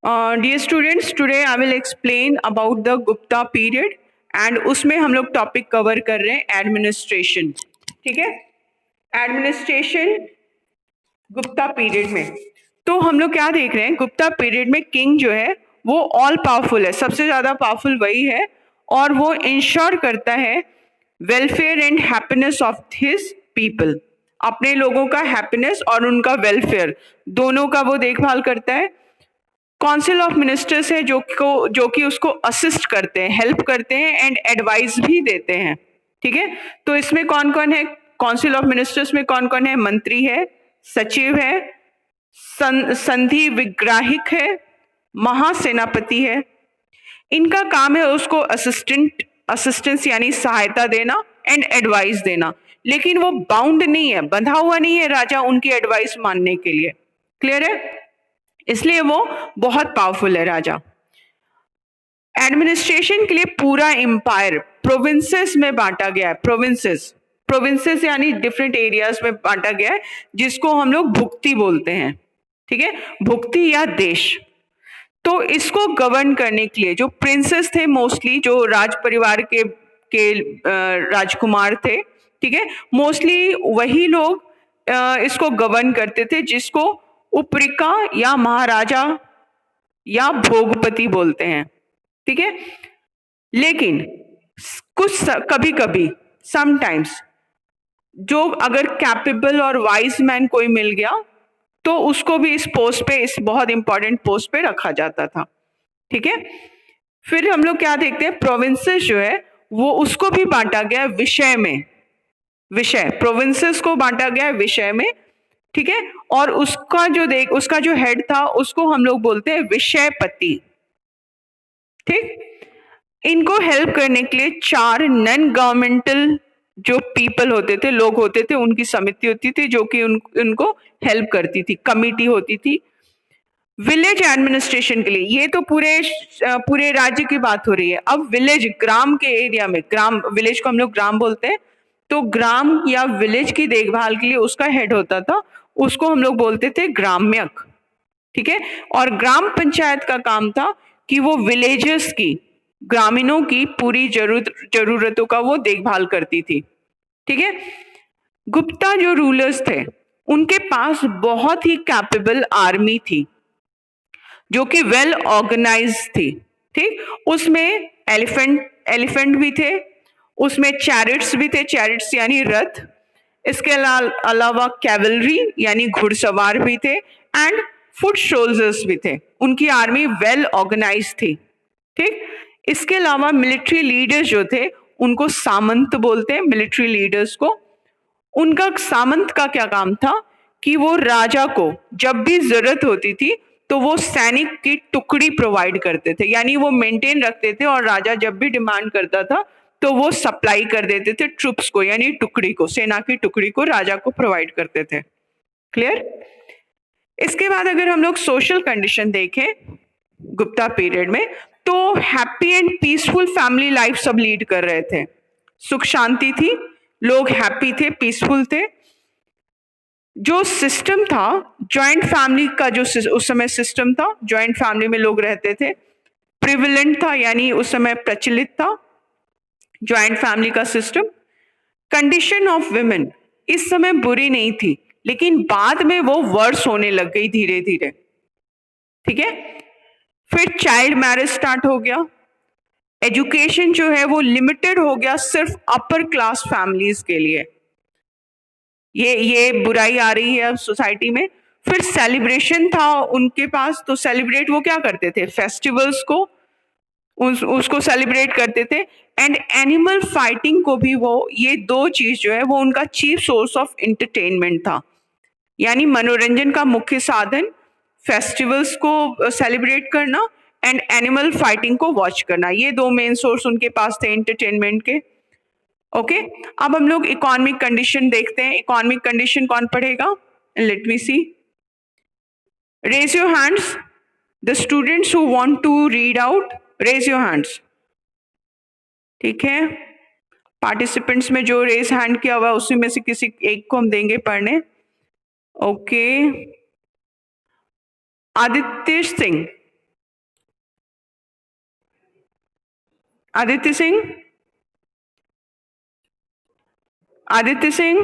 Dear students, today I will explain about the Gupta period and उसमें हम लोग topic cover कर रहे हैं एडमिनिस्ट्रेशन। ठीक है, एडमिनिस्ट्रेशन गुप्ता पीरियड में। तो हम लोग क्या देख रहे हैं, गुप्ता पीरियड में किंग जो है वो ऑल पावरफुल है, सबसे ज्यादा पावरफुल वही है और वो इंश्योर करता है welfare and happiness of his people. अपने लोगों का हैप्पीनेस और उनका वेलफेयर दोनों का वो देखभाल करता है। काउंसिल ऑफ मिनिस्टर्स है जो कि उसको असिस्ट करते हैं, हेल्प करते हैं एंड एडवाइस भी देते हैं। ठीक है, तो इसमें कौन कौन है? काउंसिल ऑफ मिनिस्टर्स में कौन कौन है? मंत्री है, सचिव है, संधि विग्राहिक है, महासेनापति है। इनका काम है उसको असिस्टेंस यानी सहायता देना एंड एडवाइस देना, लेकिन वो बाउंड नहीं है, बंधा हुआ नहीं है राजा उनकी एडवाइस मानने के लिए। क्लियर है? इसलिए वो बहुत पावरफुल है राजा। एडमिनिस्ट्रेशन के लिए पूरा एम्पायर प्रोविंसेस में बांटा गया है। प्रोविंसेस यानी डिफरेंट एरियाज में बांटा गया है, जिसको हम लोग भुक्ति बोलते हैं। ठीक है, भुक्ति या देश। तो इसको गवर्न करने के लिए जो प्रिंसेस थे, मोस्टली जो राज परिवार के राजकुमार थे, ठीक है, मोस्टली वही लोग इसको गवर्न करते थे, जिसको उपरिका या महाराजा या भोगपति बोलते हैं। ठीक है, लेकिन कुछ कभी कभी समटाइम्स जो अगर कैपेबल और वाइज मैन कोई मिल गया तो उसको भी इस पोस्ट पे, इस बहुत इंपॉर्टेंट पोस्ट पे रखा जाता था। ठीक है, फिर हम लोग क्या देखते हैं, प्रोविंसेस जो है वो उसको भी बांटा गया विषय में। विषय, प्रोविंसेस को बांटा गया विषय में। ठीक है, और उसका जो हेड था उसको हम लोग बोलते हैं विषयपति। ठीक, इनको हेल्प करने के लिए 4 नॉन गवर्नमेंटल जो पीपल होते थे, लोग होते थे, उनकी समिति होती थी जो कि उनको हेल्प करती थी, कमिटी होती थी। विलेज एडमिनिस्ट्रेशन के लिए, ये तो पूरे राज्य की बात हो रही है। अब विलेज, ग्राम के एरिया में, ग्राम, विलेज को हम लोग ग्राम बोलते हैं, तो ग्राम या विलेज की देखभाल के लिए उसका हेड होता था, उसको हम लोग बोलते थे ग्राम्यक। ठीक है, और ग्राम पंचायत का काम था कि वो विलेजर्स की, ग्रामीणों की पूरी जरूरतों का वो देखभाल करती थी। ठीक है, गुप्ता जो रूलर्स थे उनके पास बहुत ही कैपेबल आर्मी थी जो कि वेल ऑर्गेनाइज्ड थी। ठीक, उसमें एलिफेंट भी थे, उसमें चैरिट्स भी थे, चैरिट्स यानी रथ। इसके अलावा कैवलरी यानी घुड़सवार भी थे एंड फुट सोल्जर्स भी थे। उनकी आर्मी वेल ऑर्गेनाइज थी। ठीक, इसके अलावा मिलिट्री लीडर्स जो थे उनको सामंत बोलते हैं, मिलिट्री लीडर्स को। उनका, सामंत का क्या काम था कि वो राजा को जब भी जरूरत होती थी तो वो सैनिक की टुकड़ी प्रोवाइड करते थे, यानी वो मेंटेन रखते थे और राजा जब भी डिमांड करता था तो वो सप्लाई कर देते थे ट्रुप्स को, यानी टुकड़ी को, सेना की टुकड़ी को राजा को प्रोवाइड करते थे। क्लियर? इसके बाद अगर हम लोग सोशल कंडीशन देखें गुप्ता पीरियड में, तो happy and peaceful family life सब लीड कर रहे थे। सुख शांति थी, लोग हैप्पी थे, पीसफुल थे। जो सिस्टम था, जॉइंट फैमिली का जो उस समय सिस्टम था, जॉइंट फैमिली में लोग रहते थे, प्रिविलेंट था, यानी उस समय प्रचलित था जॉइंट फैमिली का सिस्टम। कंडीशन ऑफ विमेन इस समय बुरी नहीं थी, लेकिन बाद में वो वर्स होने लग गई धीरे धीरे। ठीक है, फिर चाइल्ड मैरिज स्टार्ट हो गया। एजुकेशन जो है वो लिमिटेड हो गया सिर्फ अपर क्लास फैमिलीज के लिए। ये बुराई आ रही है अब सोसाइटी में। फिर सेलिब्रेशन था उनके पास, तो सेलिब्रेट वो क्या करते थे, फेस्टिवल्स को, उसको सेलिब्रेट करते थे। एंड एनिमल फाइटिंग को भी वो, ये 2 चीज जो है वो उनका चीफ सोर्स ऑफ एंटरटेनमेंट था, यानी मनोरंजन का मुख्य साधन फेस्टिवल्स को सेलिब्रेट करना एंड एनिमल फाइटिंग को वॉच करना। ये 2 मेन सोर्स उनके पास थे एंटरटेनमेंट के। ओके, अब हम लोग इकोनॉमिक कंडीशन देखते हैं। इकोनॉमिक कंडीशन कौन पढ़ेगा? Let me see, raise your hands, the students who want to read out, raise your hands. ठीक है, पार्टिसिपेंट्स में जो रेज हैंड किया हुआ उसी में से किसी एक को हम देंगे पढ़ने। ओके, आदित्य सिंह, आदित्य सिंह, आदित्य सिंह।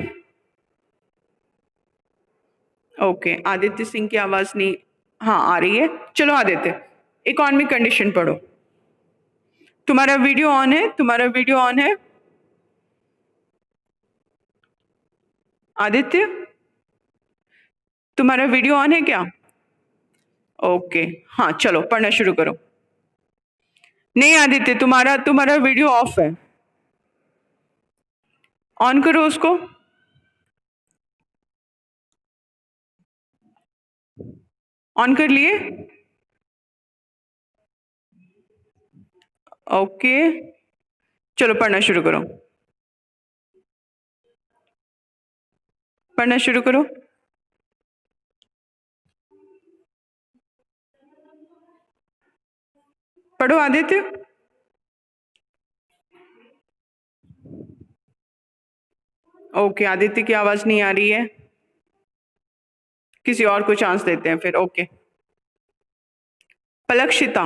ओके, आदित्य सिंह की आवाज नहीं, हाँ आ रही है। चलो आदित्य, इकोनॉमिक कंडीशन पढ़ो। तुम्हारा वीडियो ऑन है, तुम्हारा वीडियो ऑन है आदित्य, तुम्हारा वीडियो ऑन है क्या? ओके, हाँ चलो पढ़ना शुरू करो। नहीं आदित्य, तुम्हारा तुम्हारा वीडियो ऑफ है, ऑन करो उसको। ऑन कर लिए? ओके, चलो पढ़ना शुरू करो, पढ़ना शुरू करो। पढ़ो आदित्य। ओके, आदित्य की आवाज नहीं आ रही है, किसी और को चांस देते हैं फिर। ओके, पलक्षिता,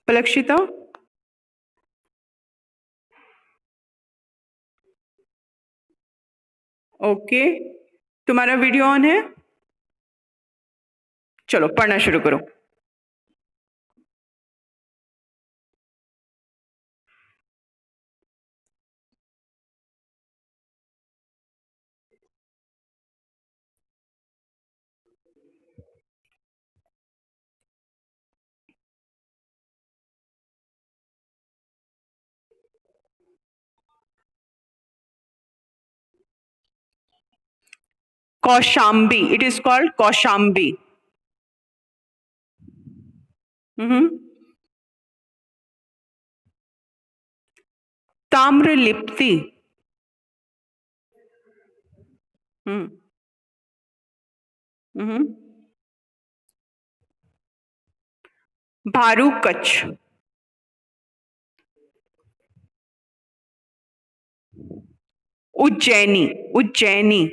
पलक्षिता। ओके, तुम्हारा वीडियो ऑन है, चलो पढ़ना शुरू करो। Kaushambi, it is called Kaushambi. Hmm, Tamralipti. Hmm, hmm, Bharu Kachchh, Ujjaini, Ujjaini.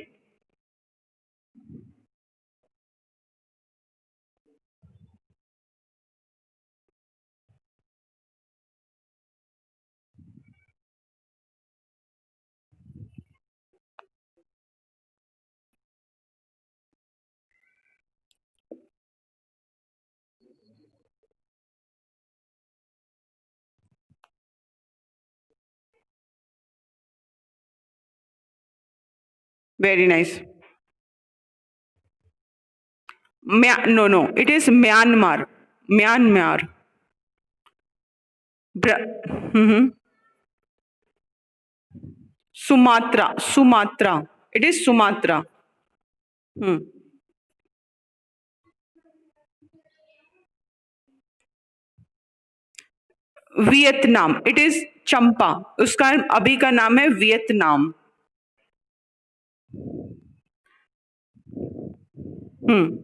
Very nice. No no, it is Myanmar, Myanmar. Hmm, Sumatra, Sumatra, it is Sumatra. Hmm, Vietnam, it is Champa, उसका अभी का नाम है Vietnam. Hmm,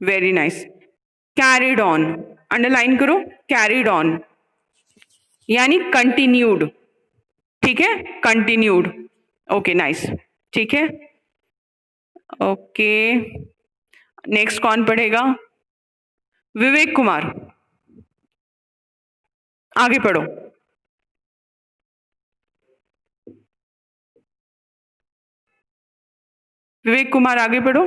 very nice. Carried on, underline करो, carried on यानी continued. ठीक है, continued. Okay nice, ठीक है। ओके, नेक्स्ट कौन पढ़ेगा? विवेक कुमार, आगे पढ़ो। विवेक कुमार आगे पढ़ो।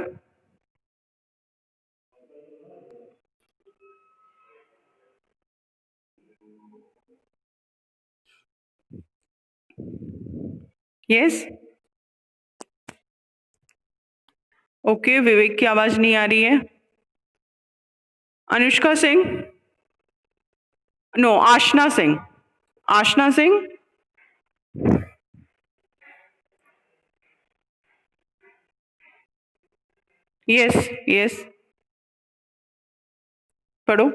यस, ओके, विवेक की आवाज नहीं आ रही है। अनुष्का सिंह, नो, आशना सिंह, आशना सिंह। यस, यस, पढ़ो।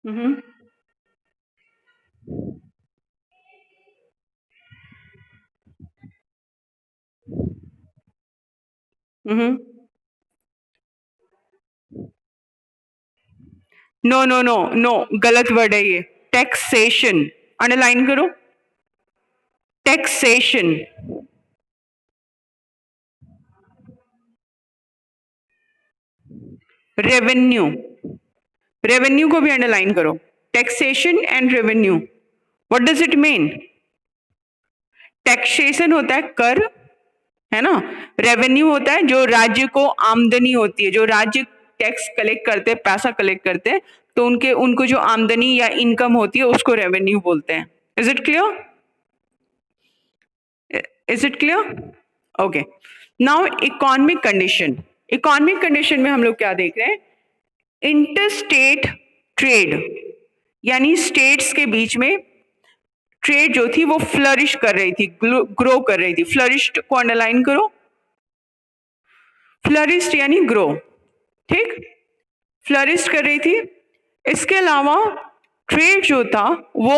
हम्म, हम्म। नो नो नो नो, गलत वर्ड है ये। टैक्सेशन, अंडरलाइन करो। टैक्सेशन। रेवेन्यू, रेवेन्यू को भी अंडरलाइन करो। Taxation and revenue, what does it mean? Taxation होता है कर, है ना। रेवेन्यू होता है जो राज्य को आमदनी होती है, जो राज्य टैक्स कलेक्ट करते हैं, पैसा कलेक्ट करते हैं, तो उनके उनको जो आमदनी या इनकम होती है उसको रेवेन्यू बोलते हैं। Is it clear? Is it clear? Okay. Now economic condition. Economic condition में हम लोग क्या देख रहे हैं? इंटरस्टेट ट्रेड, यानी स्टेट्स के बीच में ट्रेड जो थी वो फ्लरिश कर रही थी, ग्रो कर रही थी। फ्लरिश को अंडरलाइन करो। फ्लरिश यानी ग्रो, ठीक, फ्लरिश कर रही थी। इसके अलावा ट्रेड जो था वो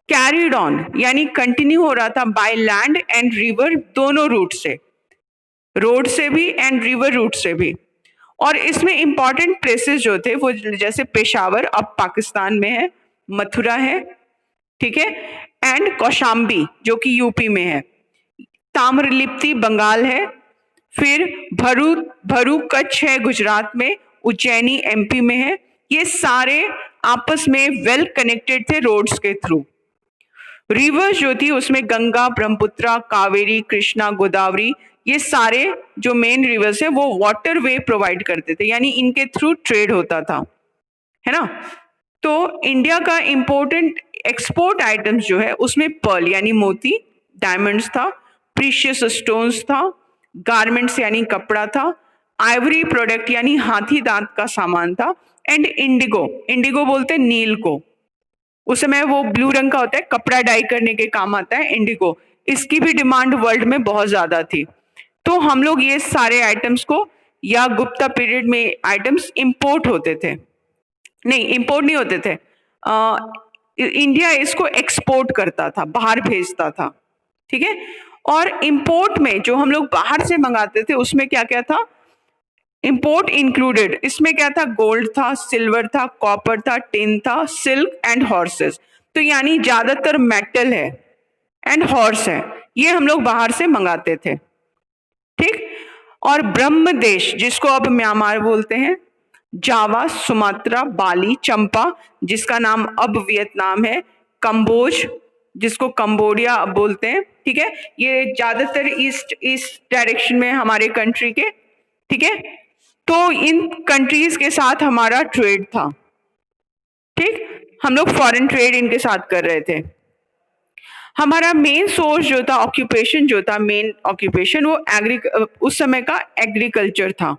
कैरीड ऑन, यानी कंटिन्यू हो रहा था बाय लैंड एंड रिवर, दोनों रूट से, रोड से भी एंड रिवर रूट से भी। और इसमें इंपॉर्टेंट प्लेसेस जो थे वो जैसे पेशावर, अब पाकिस्तान में है, मथुरा है, ठीक है, एंड कौशाम्बी जो कि यूपी में है, ताम्रलिप्ति बंगाल है, फिर भरूच कच्छ है गुजरात में, उज्जैनी एमपी में है। ये सारे आपस में वेल कनेक्टेड थे रोड्स के थ्रू। रिवर्स जो थी उसमें गंगा, ब्रह्मपुत्रा, कावेरी, कृष्णा, गोदावरी, ये सारे जो मेन रिवर्स है वो वाटर वे प्रोवाइड करते थे, यानी इनके थ्रू ट्रेड होता था, है ना। तो इंडिया का इंपॉर्टेंट एक्सपोर्ट आइटम्स जो है उसमें पर्ल यानी मोती, डायमंड्स था, प्रीशियस स्टोन्स था, गारमेंट्स यानी कपड़ा था, आइवरी प्रोडक्ट यानी हाथी दांत का सामान था, एंड इंडिगो, इंडिगो बोलते हैं नील को, उस समय वो ब्लू रंग का होता है, कपड़ा डाई करने के काम आता है इंडिगो, इसकी भी डिमांड वर्ल्ड में बहुत ज्यादा थी। तो हम लोग ये सारे आइटम्स को, या गुप्ता पीरियड में आइटम्स इंपोर्ट होते थे, नहीं इंपोर्ट नहीं होते थे, इंडिया इसको एक्सपोर्ट करता था, बाहर भेजता था, ठीक है। और इंपोर्ट में जो हम लोग बाहर से मंगाते थे उसमें क्या क्या था? इंपोर्ट इंक्लूडेड, इसमें क्या था? गोल्ड था, सिल्वर था, कॉपर था, टिन था, सिल्क एंड हॉर्सेस, तो यानी ज्यादातर मेटल है एंड हॉर्स है, ये हम लोग बाहर से मंगाते थे, ठीक। और ब्रह्म देश जिसको अब म्यांमार बोलते हैं, जावा, सुमात्रा, बाली, चंपा जिसका नाम अब वियतनाम है, कंबोज जिसको कंबोडिया अब बोलते हैं, ठीक है, ये ज्यादातर ईस्ट ईस्ट डायरेक्शन में हमारे कंट्री के, ठीक है। तो इन कंट्रीज के साथ हमारा ट्रेड था, ठीक, हम लोग फॉरेन ट्रेड इनके साथ कर रहे थे। हमारा मेन सोर्स जो था, ऑक्यूपेशन जो था, मेन ऑक्यूपेशन वो उस समय का एग्रीकल्चर था।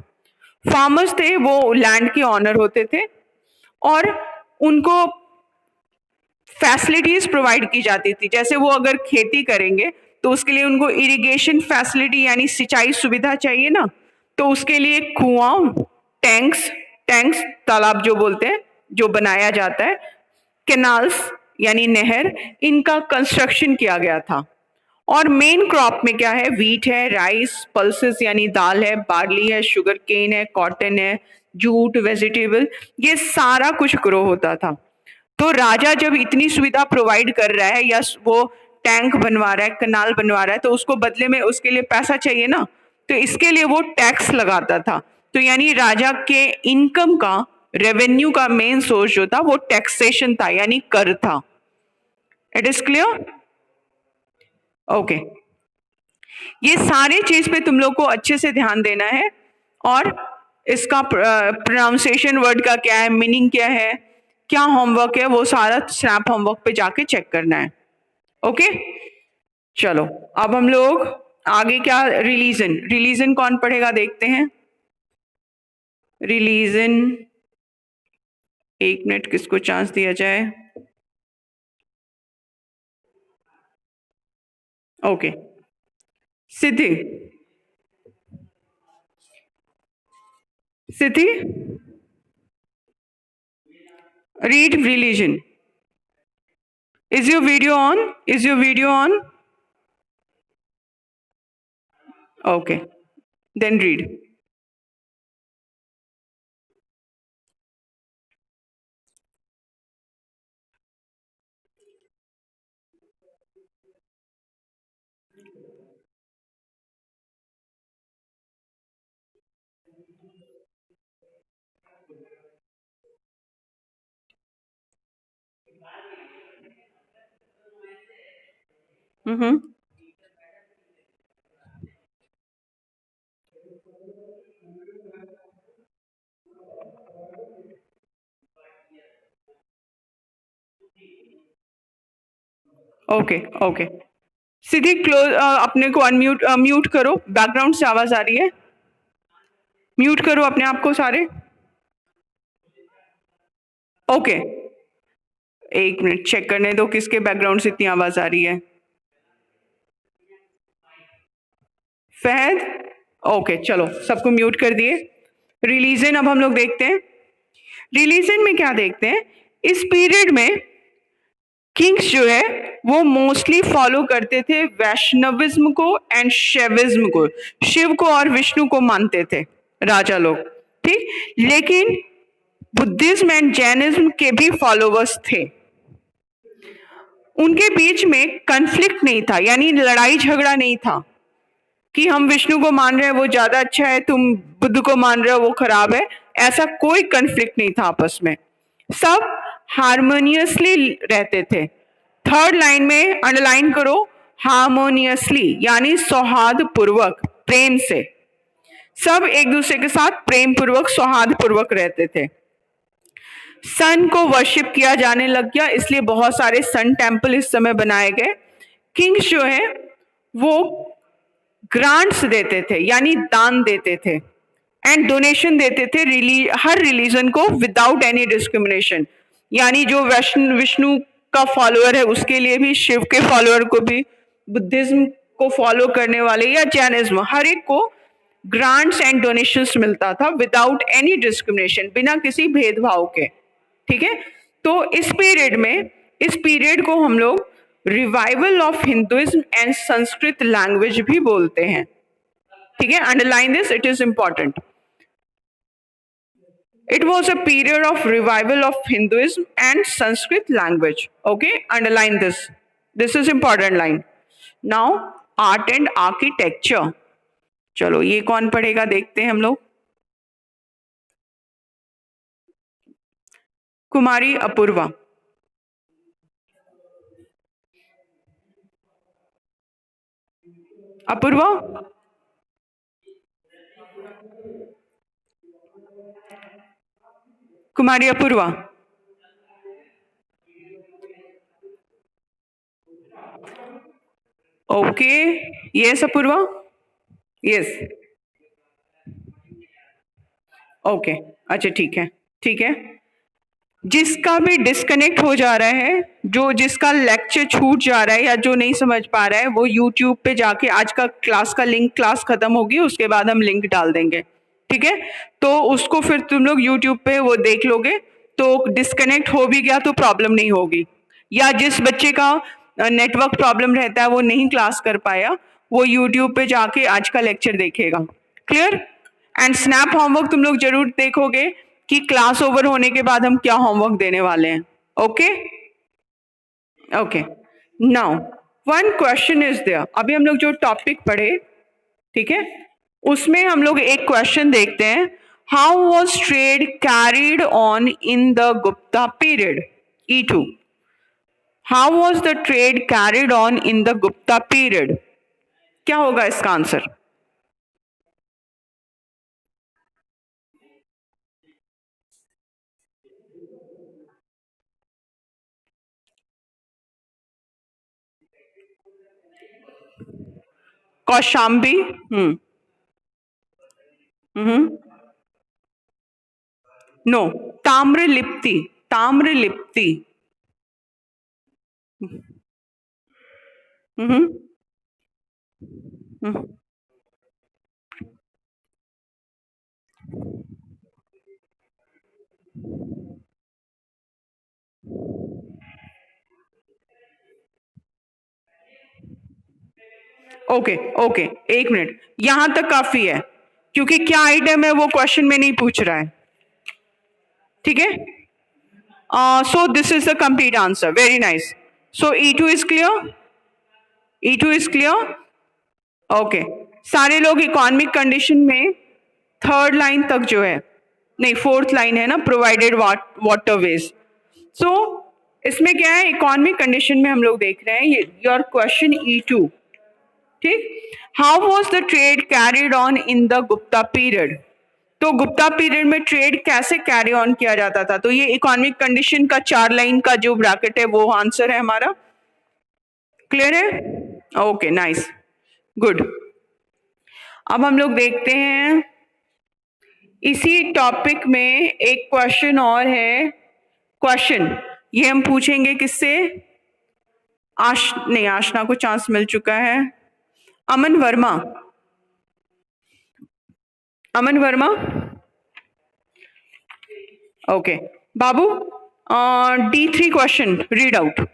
फार्मर्स थे वो लैंड के ऑनर होते थे और उनको फैसिलिटीज प्रोवाइड की जाती थी, जैसे वो अगर खेती करेंगे तो उसके लिए उनको इरिगेशन फैसिलिटी यानी सिंचाई सुविधा चाहिए ना, तो उसके लिए कुआं, टैंक्स, टैंक्स तालाब जो बोलते हैं जो बनाया जाता है, कैनाल्स यानी नहर, इनका कंस्ट्रक्शन किया गया था। और मेन क्रॉप में क्या है? वीट है, राइस, पल्सेस यानी दाल है, बार्ली है, शुगर केन है, कॉटन है, जूट, वेजिटेबल, ये सारा कुछ ग्रो होता था। तो राजा जब इतनी सुविधा प्रोवाइड कर रहा है या वो टैंक बनवा रहा है, कनाल बनवा रहा है, तो उसको बदले में उसके लिए पैसा चाहिए ना, तो इसके लिए वो टैक्स लगाता था। तो यानी राजा के इनकम का, रेवेन्यू का मेन सोर्स जो था वो टैक्सेशन था, यानी कर था। It is clear? ओके। ये सारे चीज पे तुम लोग को अच्छे से ध्यान देना है, और इसका प्रोनाउंसिएशन वर्ड का क्या है, मीनिंग क्या है, क्या होमवर्क है, वो सारा स्नैप होमवर्क पे जाके चेक करना है। ओके, चलो अब हम लोग आगे क्या, रिलीजन, रिलीजन कौन पढ़ेगा देखते हैं। रिलीजन, एक मिनट किसको चांस दिया जाए। Okay, Siddhi, Siddhi read religion. Is your video on? Is your video on? Okay. Then read. Mm-hmm. Okay okay. सीधी क्लोज, अपने को अनम्यूट म्यूट करो, बैकग्राउंड से आवाज आ रही है। म्यूट करो अपने आप को सारे। ओके, एक मिनट चेक करने दो किसके बैकग्राउंड से इतनी आवाज आ रही है। फहद। ओके चलो, सबको म्यूट कर दिए। रिलीजन अब हम लोग देखते हैं। रिलीजन में क्या देखते हैं, इस पीरियड में किंग्स जो है वो मोस्टली फॉलो करते थे वैष्णविज्म को एंड शैविज्म को। शिव को और विष्णु को मानते थे राजा लोग, ठीक। लेकिन बुद्धिज्म एंड जैनिज्म के भी फॉलोवर्स थे। उनके बीच में कन्फ्लिक्ट नहीं था, यानी लड़ाई झगड़ा नहीं था कि हम विष्णु को मान रहे हैं वो ज्यादा अच्छा है, तुम बुद्ध को मान रहे हो वो खराब है। ऐसा कोई कन्फ्लिक्ट नहीं था आपस में, सब हारमोनियसली रहते थे। थर्ड लाइन में अंडरलाइन करो, हारमोनियसली यानी सौहार्द पूर्वक, प्रेम से। सब एक दूसरे के साथ प्रेम पूर्वक सौहार्द पूर्वक रहते थे। सन को वर्शिप किया जाने लग गया, इसलिए बहुत सारे सन टेम्पल इस समय बनाए गए। किंग्स जो है वो ग्रांट्स देते थे यानी दान देते थे, एंड डोनेशन देते थे हर रिलीजन को विदाउट एनी डिस्क्रिमिनेशन। यानी जो विष्णु का फॉलोअर है उसके लिए भी, शिव के फॉलोअर को भी, बुद्धिज्म को फॉलो करने वाले या जैनिज्म, हर एक को ग्रांट्स एंड डोनेशंस मिलता था विदाउट एनी डिस्क्रिमिनेशन, बिना किसी भेदभाव के, ठीक है। तो इस पीरियड को हम लोग revival of Hinduism and Sanskrit language भी बोलते हैं, ठीक है। Underline this, it is important. It was a period of revival of Hinduism and Sanskrit language. Okay, underline this. This is important line. Now, art and architecture. चलो ये कौन पढ़ेगा देखते हैं हम लोग। Kumari Apurva. Apurva. Kumari Apurva. Okay, yes Apurva, yes. Okay, अच्छा ठीक है, ठीक है। जिसका भी डिस्कनेक्ट हो जा रहा है, जो जिसका लेक्चर छूट जा रहा है या जो नहीं समझ पा रहा है, वो यूट्यूब पे जाके आज का क्लास का लिंक, क्लास खत्म होगी उसके बाद हम लिंक डाल देंगे, ठीक है। तो उसको फिर तुम लोग यूट्यूब पे वो देख लोगे, तो डिस्कनेक्ट हो भी गया तो प्रॉब्लम नहीं होगी। या जिस बच्चे का नेटवर्क प्रॉब्लम रहता है वो नहीं क्लास कर पाया, वो यूट्यूब पे जाके आज का लेक्चर देखेगा। क्लियर। एंड स्नैप होमवर्क तुम लोग जरूर देखोगे कि क्लास ओवर होने के बाद हम क्या होमवर्क देने वाले हैं। Okay okay. Now one question is there, अभी हम लोग जो टॉपिक पढ़े, ठीक है, उसमें हम लोग एक क्वेश्चन देखते हैं। How was trade carried on in the Gupta period. E2, how was the trade carried on in the Gupta period. क्या होगा इसका answer. Kaushambi. No, Tamralipti, Tamralipti. Okay okay, एक मिनट, यहां तक काफी है। क्योंकि क्या आइटम है वो क्वेश्चन में नहीं पूछ रहा है, ठीक है। So this is the complete answer, very nice. So E2 is clear, E2 is clear, okay. सारे लोग इकोनॉमिक कंडीशन में थर्ड लाइन तक जो है, नहीं फोर्थ लाइन है ना, प्रोवाइडेड वाटरवेज। सो इसमें क्या है, इकोनॉमिक कंडीशन में हम लोग देख रहे हैं योर क्वेश्चन E2, ठीक। How was the trade carried on in the Gupta period, तो गुप्ता पीरियड में ट्रेड कैसे कैरी ऑन किया जाता था, तो ये इकोनॉमिक कंडीशन का 4 लाइन का जो ब्रैकेट है वो आंसर है हमारा। क्लियर है, ओके नाइस, गुड। अब हम लोग देखते हैं इसी टॉपिक में एक क्वेश्चन और है। क्वेश्चन ये हम पूछेंगे किससे, नहीं आशना को चांस मिल चुका है, अमन वर्मा, अमन वर्मा, ओके बाबू, D3 question read out.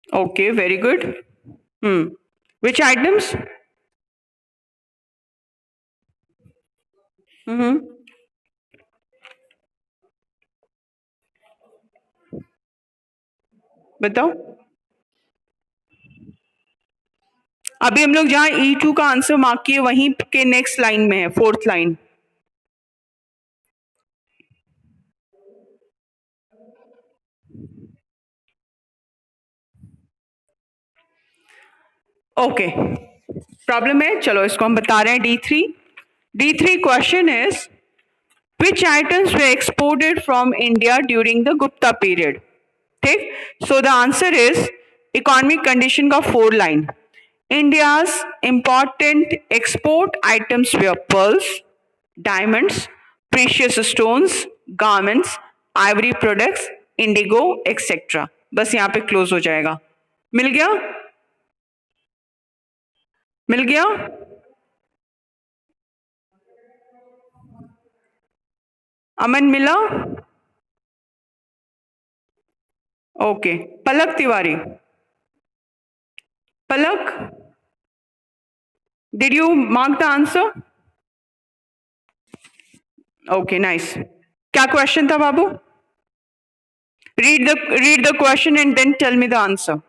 Okay, very good. Which items? Hmm, बताओ। अभी हम लोग जहाँ E2 का आंसर मार्क किए वहीं के नेक्स्ट लाइन में है, फोर्थ लाइन। ओके, प्रॉब्लम है, चलो इसको हम बता रहे हैं। D3 question is which items were exported from India during the Gupta period, ठीक। So the answer is economic condition का 4 line. India's important export items were pearls, diamonds, precious stones, garments, ivory products, indigo, etc. बस यहाँ पे close हो जाएगा। मिल गया, मिल गया। अमन मिला, okay. Palak Tiwari, Palak, did you mark the answer? Okay nice. क्या क्वेश्चन था बाबू? read the question and then tell me the answer.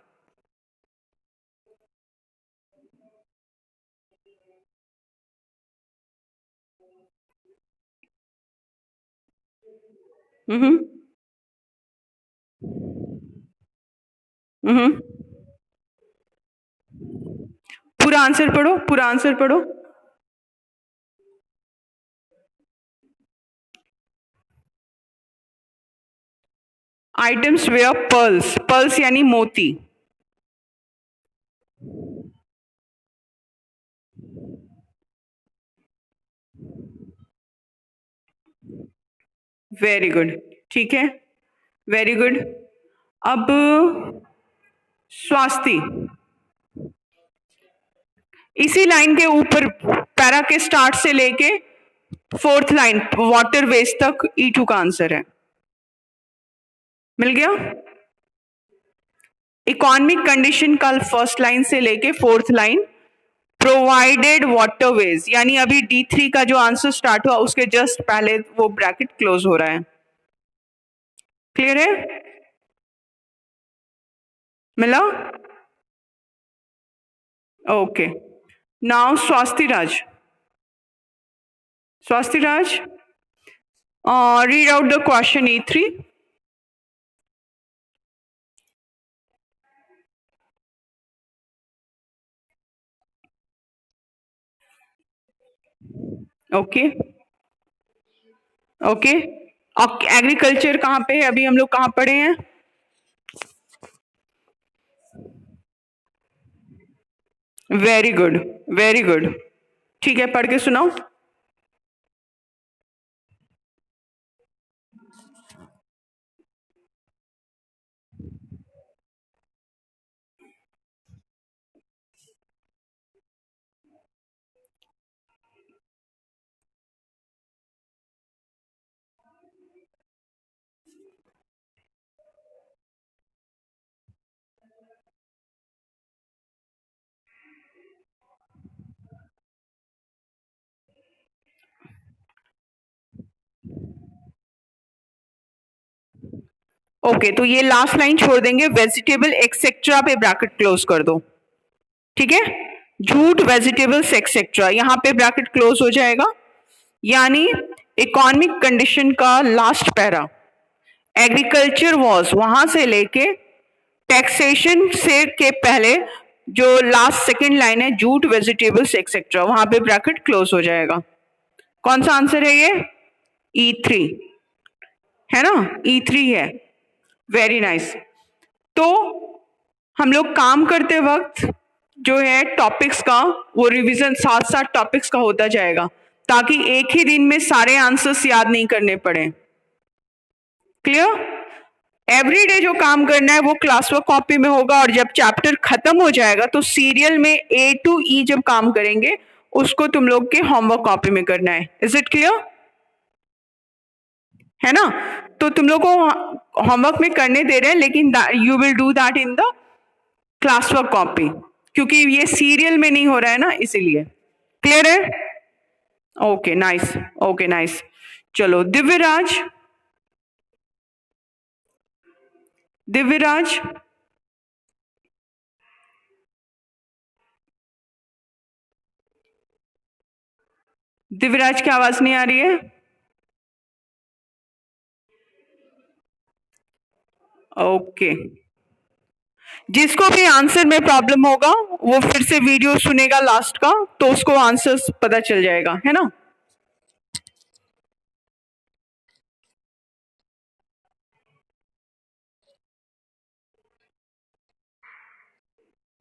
हम्म, हम्म, पूरा आंसर पढ़ो, पूरा आंसर पढ़ो। आइटम्स वेयर पर्ल्स, पर्ल्स यानी मोती। वेरी गुड, ठीक है, वेरी गुड। अब स्वास्थ्य, इसी लाइन के ऊपर पैरा के स्टार्ट से लेके फोर्थ लाइन वाटर वेस्ट तक E2 का आंसर है। मिल गया। इकोनॉमिक कंडीशन का फर्स्ट लाइन से लेके फोर्थ लाइन प्रोवाइडेड वाटरवेज, यानी अभी D3 का जो आंसर स्टार्ट हुआ उसके जस्ट पहले वो ब्रैकेट क्लोज हो रहा है। क्लियर है, मिला, okay. Now Swasthya Raj, Swasthya Raj, read out the question E3। Okay, okay. Agriculture कहाँ पे है, अभी हम लोग कहाँ पढ़े हैं? वेरी गुड, वेरी गुड, ठीक है, पढ़ के सुनाओ। ओके, तो ये लास्ट लाइन छोड़ देंगे, वेजिटेबल एक्सेट्रा पे ब्रैकेट क्लोज कर दो, ठीक है। जूट, वेजिटेबल्स एक्सेट्रा, यहाँ पे ब्रैकेट क्लोज हो जाएगा। यानी इकोनॉमिक कंडीशन का लास्ट पैरा, एग्रीकल्चर वॉज, वहां से लेके टैक्सेशन से के पहले जो लास्ट सेकंड लाइन है, जूट, वेजिटेबल्स एक्सेट्रा, वहां पे ब्रैकेट क्लोज हो जाएगा। कौन सा आंसर है ये? E3 है ना, E3 है। Very nice. तो हम लोग काम करते वक्त जो है टॉपिक्स का वो रिवीजन साथ साथ टॉपिक्स का होता जाएगा, ताकि एक ही दिन में सारे आंसर्स याद नहीं करने पड़े। क्लियर? एवरी डे जो काम करना है वो क्लास वर्क कॉपी में होगा, और जब चैप्टर खत्म हो जाएगा तो सीरियल में A to E जब काम करेंगे उसको तुम लोग के होमवर्क कॉपी में करना है। Is it clear? है ना? तो तुम लोग को होमवर्क में करने दे रहे हैं, लेकिन you will do that in the class work copy, क्योंकि ये सीरियल में नहीं हो रहा है ना, इसीलिए। क्लियर है? Okay nice, okay nice. चलो दिव्यराज, दिव्यराज, दिव्यराज की आवाज नहीं आ रही है? ओके, जिसको भी आंसर में प्रॉब्लम होगा वो फिर से वीडियो सुनेगा लास्ट का, तो उसको आंसर्स पता चल जाएगा, है ना।